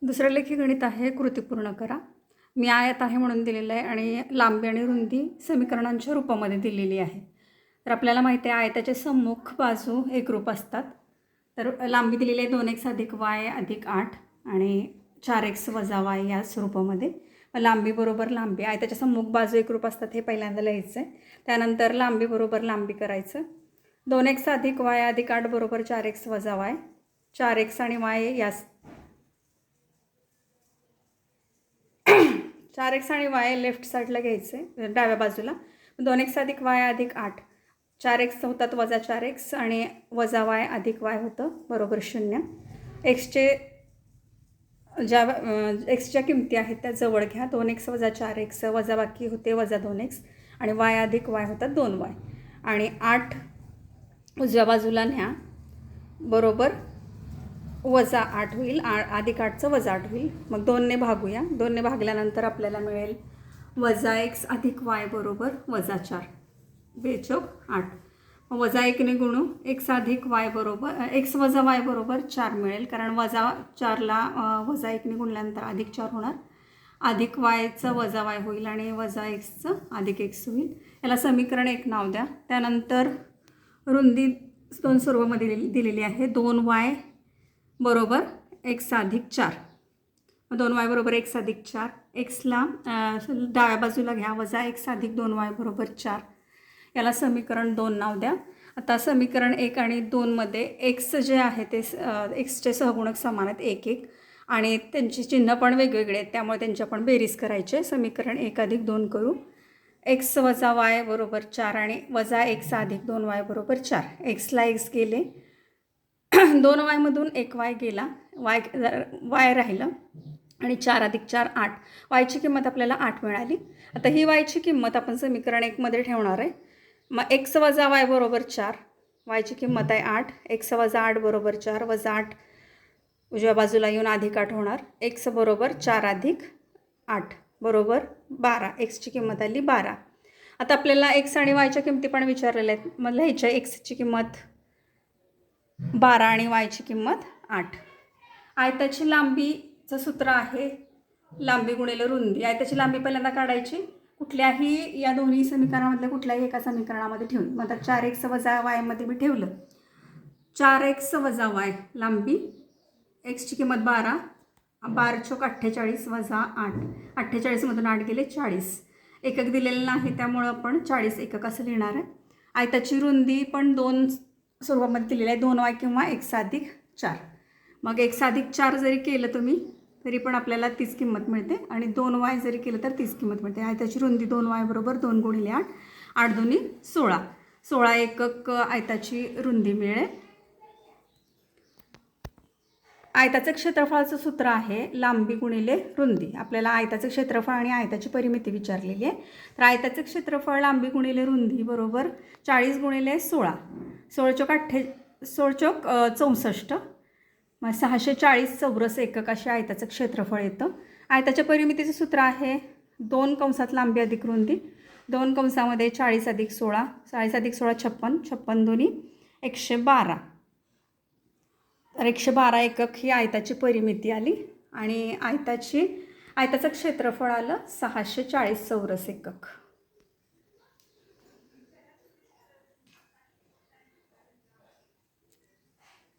दुसरं लेखी गणित आहे कृती पूर्ण करा. मी आयत आहे म्हणून दिलेलं आहे आणि लांबी आणि रुंदी समीकरणांच्या रूपामध्ये दिलेली आहे. तर आपल्याला माहिती आहे आयताचे सम्मुख बाजू एकरूप असतात. तर लांबी दिलेली आहे 2x अधिक y अधिक 8 आणि 4x वजा y या स्वरूपामध्ये. लांबी बरोबर लांबी, आयताच्या सम्मुख बाजू एकरूप असतात हे पहिल्यांदा लिहायचं आहे. त्यानंतर लांबी बरोबर लांबी करायचं. 2x अधिक y अधिक 8 बरोबर 4x वजा y. 4x आणि y या 4x आणि y लेफ्ट साईडला घ्यायचे डाव्या बाजूला. 2x अधिक y अधिक 8, 4x होतात वजा 4x आणि वजा y अधिक y होतं बरोबर 0. एक्सच्या किमती आहेत त्या जवळ घ्या. 2x वजा 4x वजा बाकी होते वजा 2x आणि y अधिक y होतात 2y आणि 8 उजव्या बाजूला न्या बरोबर वजा 8 होईल. अधिक 8चं वजा 8 होईल. मग 2ने भागूया. 2ने भागल्यानंतर आपल्याला मिळेल वजा x अधिक y बरोबर वजा 4 बेचोक 8. मग वजा 1ने गुणू x अधिक y बरोबर x वजा y बरोबर 4 मिळेल, कारण वजा 4ला वजा 1ने गुणल्यानंतर अधिक 4 होणार. अधिक yचं वजा y होईल आणि वजा xचं अधिक x होईल. याला समीकरण 1 नाव द्या. त्यानंतर रुंदी दोन स्वरूपामध्ये दिलेली आहे. 2y बरोबर x अधिक 4. 2y बरोबर x अधिक 4. xला डाव्या बाजूला घ्या. वजा x अधिक 2y बरोबर 4. याला समीकरण 2 नाव द्या. आता समीकरण 1 आणि 2मध्ये x जे आहे ते xचे सहगुणक समान आहेत 1 1 आणि त्यांची चिन्ह पण वेगवेगळे आहेत, त्यामुळे त्यांची आपण बेरीज करायचे. समीकरण 1 अधिक 2 करू. x वजा y बरोबर 4 आणि वजा x अधिक 2y बरोबर 4. xला x गेले, 2y मधून 1y गेला, y राहिलं आणि 4 अधिक 4 8. yची किंमत आपल्याला 8 मिळाली. आता ही yची किंमत आपण समीकरण 1 मध्ये ठेवणार आहे. मग x वजा y बरोबर 4, yची किंमत आहे 8. x वजा 8 बरोबर 4 वजा 8 उजव्या बाजूला येऊन अधिक 8 होणार. x बरोबर 4 अधिक 8 बरोबर 12. xची किंमत आली 12. आता आपल्याला x आणि yच्या किमती पण विचारलेल्या आहेत. मग लिहायच्या xची किंमत 12 आणि yची किंमत 8. आयताची लांबीचं सूत्र आहे लांबी गुणिले रुंदी. आयताची लांबी पहिल्यांदा काढायची कुठल्याही या दोन्ही समीकरणामधल्या कुठल्याही एका समीकरणामध्ये ठेवून. मग आता 4x वजा y मध्ये मी ठेवलं. 4x वजा y लांबी, xची किंमत 12, 12 चोक 48 वजा 8. 48 मधून 8 गेले 40. एकक दिलेलं नाही त्यामुळं आपण 40 एकक असं लिहिणार आहे. आयताची रुंदी पण दोन स्वरूपामध्ये दिलेलं आहे, 2y किंवा x अधिक 4. मग x अधिक 4 जरी केलं तुम्ही तरी पण आपल्याला तीच किंमत मिळते आणि 2y जरी केलं तर तीच किंमत मिळते. आयताची रुंदी 2y बरोबर 2 गुणिले 8, 8 दोन्ही 16. 16 एकक आयताची रुंदी मिळेल. आयताचं क्षेत्रफळाचं सूत्र आहे लांबी गुणिले रुंदी. आपल्याला आयताचं क्षेत्रफळ आणि आयताची परिमिती विचारलेली आहे. तर आयताचं क्षेत्रफळ लांबी गुणिले रुंदी बरोबर 40 गुणिले 16. 16 चोक 64. मग 640 चौरस एकक असे आयताचं क्षेत्रफळ येतं. आयताच्या परिमितीचं सूत्र आहे 2 कंसात लांबी अधिक रुंदी, 2 कंसामध्ये 40 अधिक 16, 40 अधिक 16 56, 56 दोन्ही 112. तर 112 एकक ही आयताची परिमिती आली आणि आयताचं क्षेत्रफळ आलं 640 चौरस एकक.